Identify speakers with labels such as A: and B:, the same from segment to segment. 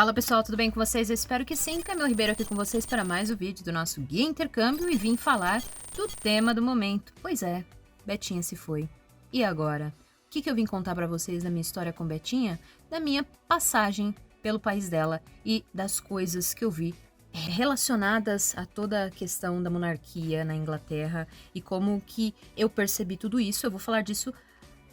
A: Fala pessoal, tudo bem com vocês? Eu espero que sim. Camila Ribeiro aqui com vocês para mais um vídeo do nosso Guia Intercâmbio e vim falar do tema do momento. Pois é, Betinha se foi. E agora? O que eu vim contar para vocês da minha história com Betinha? Da minha passagem pelo país dela e das coisas que eu vi relacionadas a toda a questão da monarquia na Inglaterra e como que eu percebi tudo isso. Eu vou falar disso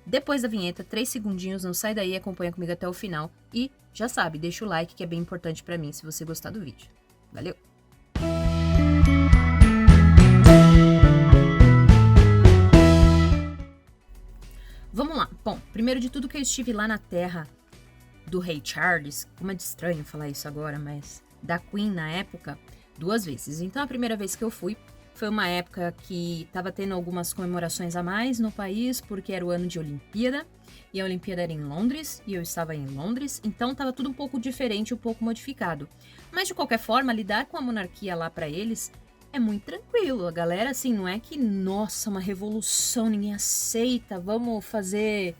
A: depois da vinheta, 3 segundinhos, não sai daí, acompanha comigo até o final. E já sabe, deixa o like que é bem importante pra mim se você gostar do vídeo. Valeu! Vamos lá. Bom, primeiro de tudo que eu estive lá na terra do rei Charles, como é de estranho falar isso agora, mas da Queen na época, 2 vezes. Então a primeira vez que eu fui foi uma época que estava tendo algumas comemorações a mais no país, porque era o ano de Olimpíada, e a Olimpíada era em Londres, e eu estava em Londres, então estava tudo um pouco diferente, um pouco modificado. Mas de qualquer forma, lidar com a monarquia lá para eles é muito tranquilo. A galera, assim, não é que, nossa, uma revolução, ninguém aceita, vamos fazer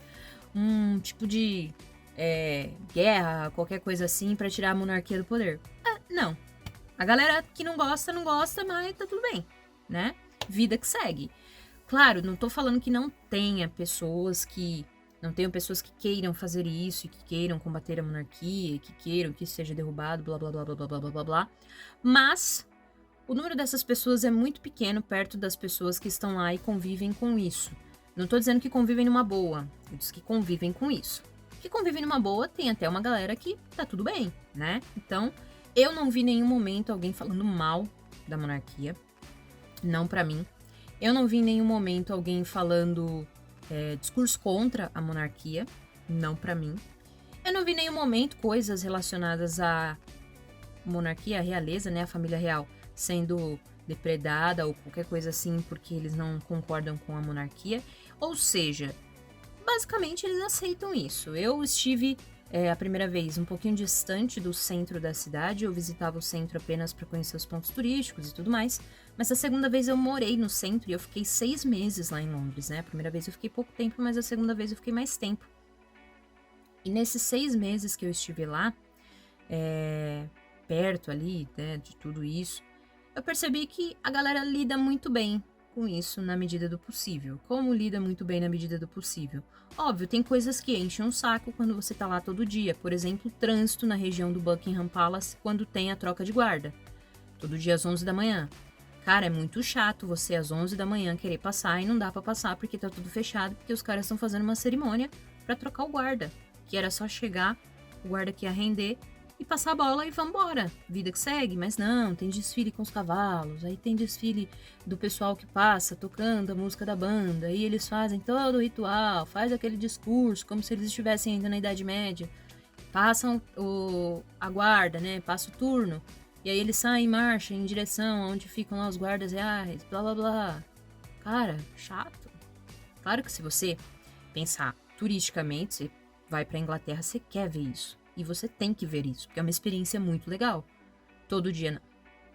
A: um tipo de guerra, qualquer coisa assim, para tirar a monarquia do poder. Não. A galera que não gosta, mas tá tudo bem, né? Vida que segue. Claro, não tô falando que não tenham pessoas que queiram fazer isso, e que queiram combater a monarquia, e que queiram que isso seja derrubado, blá, blá, blá, blá, blá, blá, blá, blá, blá. Mas o número dessas pessoas é muito pequeno perto das pessoas que estão lá e convivem com isso. Não tô dizendo que convivem numa boa, eu disse que convivem com isso. Que convivem numa boa, tem até uma galera que tá tudo bem, né? Então, eu não vi em nenhum momento alguém falando mal da monarquia, não pra mim. Eu não vi em nenhum momento alguém falando discurso contra a monarquia, não pra mim. Eu não vi em nenhum momento coisas relacionadas à monarquia, à realeza, né, a família real, sendo depredada ou qualquer coisa assim porque eles não concordam com a monarquia. Ou seja, basicamente eles aceitam isso. Eu estive a primeira vez um pouquinho distante do centro da cidade, eu visitava o centro apenas para conhecer os pontos turísticos e tudo mais, mas a segunda vez eu morei no centro e eu fiquei 6 meses lá em Londres, né? A primeira vez eu fiquei pouco tempo, mas a segunda vez eu fiquei mais tempo. E nesses 6 meses que eu estive lá, perto ali, né, de tudo isso, eu percebi que a galera lida muito bem com isso na medida do possível. Como lida muito bem na medida do possível? Óbvio, tem coisas que enchem um saco quando você tá lá todo dia. Por exemplo, o trânsito na região do Buckingham Palace quando tem a troca de guarda. Todo dia às 11 da manhã. Cara, é muito chato você às 11 da manhã querer passar e não dá pra passar porque tá tudo fechado, porque os caras estão fazendo uma cerimônia pra trocar o guarda. Que era só chegar, o guarda que ia render e passar a bola e vambora. Vida que segue, mas não, tem desfile com os cavalos, aí tem desfile do pessoal que passa tocando a música da banda, aí eles fazem todo o ritual, faz aquele discurso como se eles estivessem ainda na Idade Média, passam a guarda, né, passa o turno, e aí eles saem em marcha em direção aonde ficam lá os guardas reais, blá blá blá. Cara, chato. Claro que se você pensar turisticamente, você vai pra Inglaterra, você quer ver isso. E você tem que ver isso, porque é uma experiência muito legal. Todo dia não.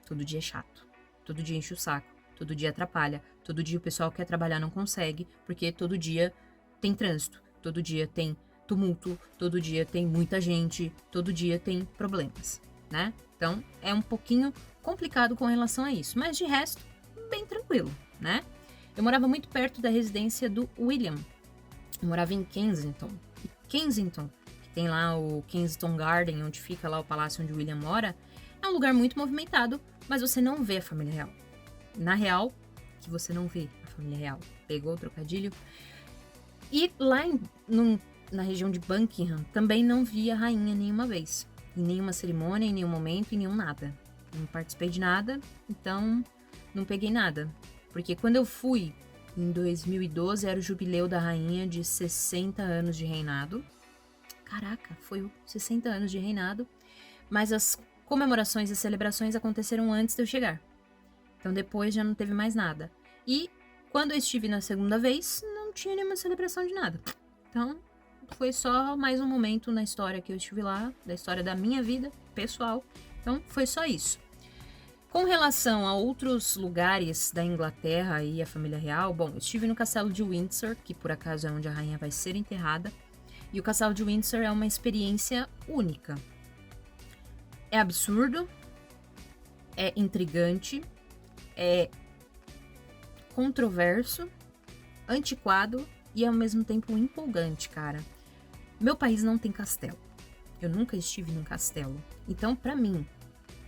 A: Todo dia é chato. Todo dia enche o saco. Todo dia atrapalha. Todo dia o pessoal que quer trabalhar não consegue, porque todo dia tem trânsito. Todo dia tem tumulto. Todo dia tem muita gente. Todo dia tem problemas, né? Então, é um pouquinho complicado com relação a isso. Mas, de resto, bem tranquilo, né? Eu morava muito perto da residência do William. Eu morava em Kensington. E Kensington, tem lá o Kensington Garden, onde fica lá o palácio onde o William mora, é um lugar muito movimentado, mas você não vê a família real. Na real, que você não vê a família real. Pegou o trocadilho? E lá na região de Buckingham, também não vi a rainha nenhuma vez. Em nenhuma cerimônia, em nenhum momento, em nenhum nada. Não participei de nada, então não peguei nada. Porque quando eu fui, em 2012, era o jubileu da rainha de 60 anos de reinado. Caraca, foi 60 anos de reinado, mas as comemorações e celebrações aconteceram antes de eu chegar. Então depois já não teve mais nada. E quando eu estive na segunda vez, não tinha nenhuma celebração de nada. Então foi só mais um momento na história que eu estive lá, da história da minha vida pessoal. Então foi só isso. Com relação a outros lugares da Inglaterra e a família real, bom, eu estive no castelo de Windsor, que por acaso é onde a rainha vai ser enterrada. E o Castelo de Windsor é uma experiência única. É absurdo, é intrigante, é controverso, antiquado e ao mesmo tempo empolgante, cara. Meu país não tem castelo. Eu nunca estive num castelo. Então, pra mim,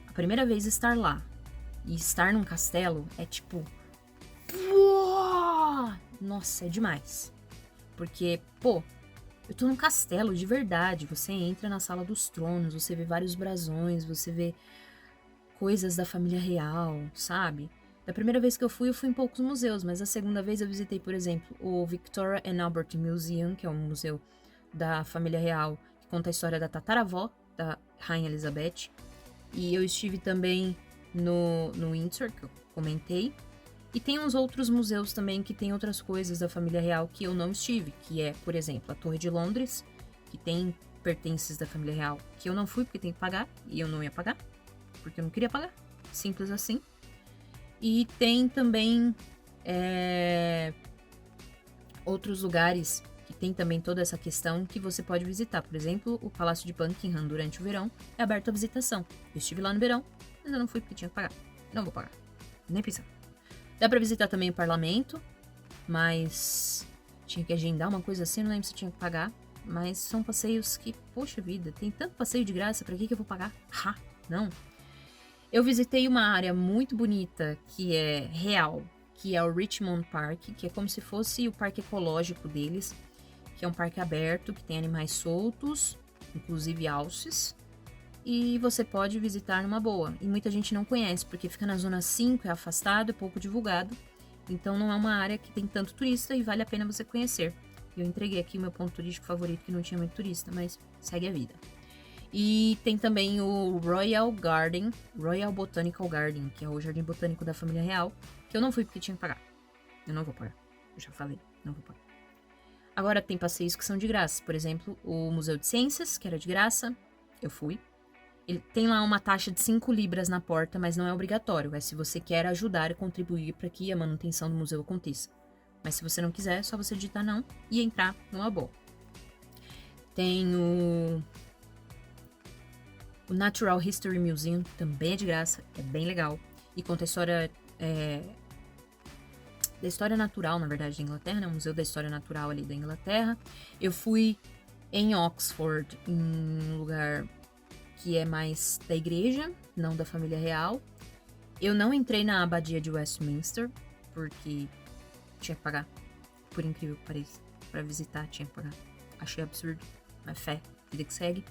A: a primeira vez estar lá e estar num castelo é tipo... Uou! Nossa, é demais. Porque, pô, eu tô num castelo de verdade. Você entra na sala dos tronos, você vê vários brasões, você vê coisas da família real, sabe? Da primeira vez que eu fui em poucos museus, mas a segunda vez eu visitei, por exemplo, o Victoria and Albert Museum, que é um museu da família real que conta a história da tataravó da Rainha Elizabeth. E eu estive também no Windsor, que eu comentei. E tem uns outros museus também que tem outras coisas da família real que eu não estive, que é, por exemplo, a Torre de Londres, que tem pertences da família real que eu não fui porque tem que pagar, e eu não ia pagar, porque eu não queria pagar. Simples assim. E tem também outros lugares que tem também toda essa questão que você pode visitar. Por exemplo, o Palácio de Buckingham durante o verão é aberto à visitação. Eu estive lá no verão, mas eu não fui porque tinha que pagar. Não vou pagar. Nem pensar. Dá pra visitar também o parlamento, mas tinha que agendar uma coisa assim, não lembro se tinha que pagar. Mas são passeios que, poxa vida, tem tanto passeio de graça, pra que eu vou pagar? Não. Eu visitei uma área muito bonita que é real, que é o Richmond Park, que é como se fosse o parque ecológico deles, que é um parque aberto, que tem animais soltos, inclusive alces, e você pode visitar numa boa. E muita gente não conhece, porque fica na zona 5, é afastado, é pouco divulgado, então não é uma área que tem tanto turista e vale a pena você conhecer. Eu entreguei aqui o meu ponto turístico favorito, que não tinha muito turista, mas segue a vida. E tem também o Royal Botanical Garden, que é o jardim botânico da família real, que eu não fui porque tinha que pagar. Eu não vou pagar. Eu já falei, não vou pagar. Agora tem passeios que são de graça. Por exemplo, o Museu de Ciências, que era de graça. Eu fui. Ele tem lá uma taxa de 5 libras na porta, mas não é obrigatório. É se você quer ajudar e contribuir para que a manutenção do museu aconteça. Mas se você não quiser, é só você digitar não e entrar numa boa. Tem o Natural History Museum, que também é de graça, é bem legal. E conta a história da história natural, na verdade, da Inglaterra, né? O Museu da História Natural ali da Inglaterra. Eu fui em Oxford, em um lugar que é mais da igreja, não da família real. Eu não entrei na abadia de Westminster, porque tinha que pagar. Por incrível que pareça, para visitar tinha que pagar. Achei absurdo, mas fé, vida que segue.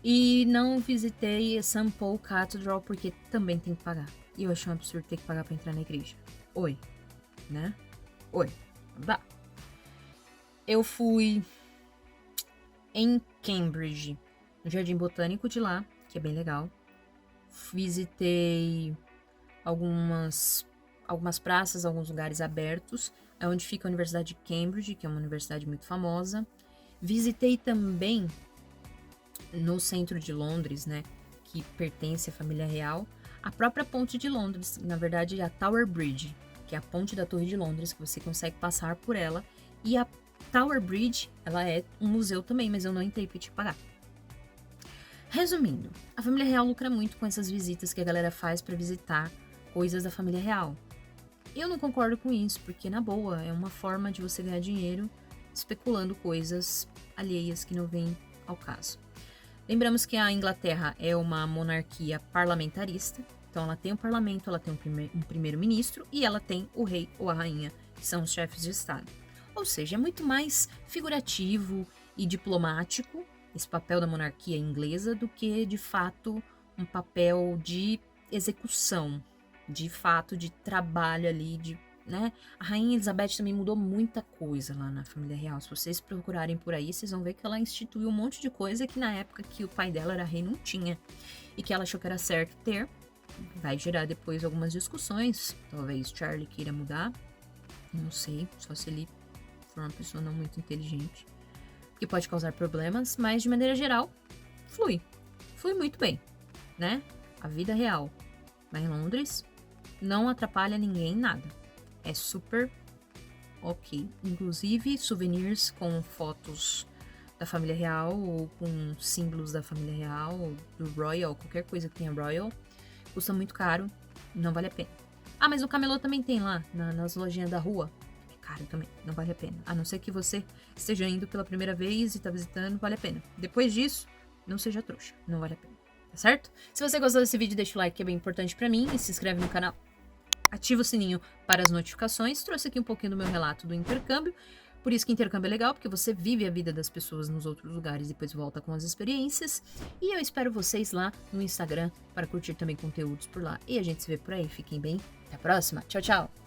A: E não visitei St. Paul Cathedral porque também tem que pagar. E eu achei um absurdo ter que pagar pra entrar na igreja. Oi, né? Oi, não dá. Eu fui em Cambridge, no Jardim Botânico de lá, que é bem legal. Visitei algumas praças, alguns lugares abertos, é onde fica a Universidade de Cambridge, que é uma universidade muito famosa. Visitei também no centro de Londres, né, que pertence à família real, a própria ponte de Londres, na verdade a Tower Bridge, que é a ponte da Torre de Londres, que você consegue passar por ela, e a Tower Bridge, ela é um museu também, mas eu não entrei porque tinha que pagar. Resumindo, a família real lucra muito com essas visitas que a galera faz para visitar coisas da família real. Eu não concordo com isso, porque na boa, é uma forma de você ganhar dinheiro especulando coisas alheias que não vêm ao caso. Lembramos que a Inglaterra é uma monarquia parlamentarista, então ela tem um parlamento, ela tem um primeiro-ministro e ela tem o rei ou a rainha, que são os chefes de Estado. Ou seja, é muito mais figurativo e diplomático esse papel da monarquia inglesa do que, de fato, um papel de execução, de fato, de trabalho ali, né? A Rainha Elizabeth também mudou muita coisa lá na família real. Se vocês procurarem por aí, vocês vão ver que ela instituiu um monte de coisa que na época que o pai dela era rei não tinha. E que ela achou que era certo ter. Vai gerar depois algumas discussões. Talvez Charlie queira mudar. Não sei, só se ele for uma pessoa não muito inteligente. Que pode causar problemas, mas de maneira geral, flui. Flui muito bem, né? A vida real. Mas em Londres, não atrapalha ninguém em nada. É super ok. Inclusive, souvenirs com fotos da família real ou com símbolos da família real, ou do Royal, qualquer coisa que tenha Royal. Custa muito caro, não vale a pena. Ah, mas o camelô também tem lá, nas lojinhas da rua. É caro também, não vale a pena. A não ser que você esteja indo pela primeira vez e tá visitando, vale a pena. Depois disso, não seja trouxa, não vale a pena. Tá certo? Se você gostou desse vídeo, deixa o like que é bem importante pra mim e se inscreve no canal. Ativa o sininho para as notificações. Trouxe aqui um pouquinho do meu relato do intercâmbio. Por isso que intercâmbio é legal, porque você vive a vida das pessoas nos outros lugares e depois volta com as experiências. E eu espero vocês lá no Instagram para curtir também conteúdos por lá. E a gente se vê por aí. Fiquem bem. Até a próxima. Tchau, tchau.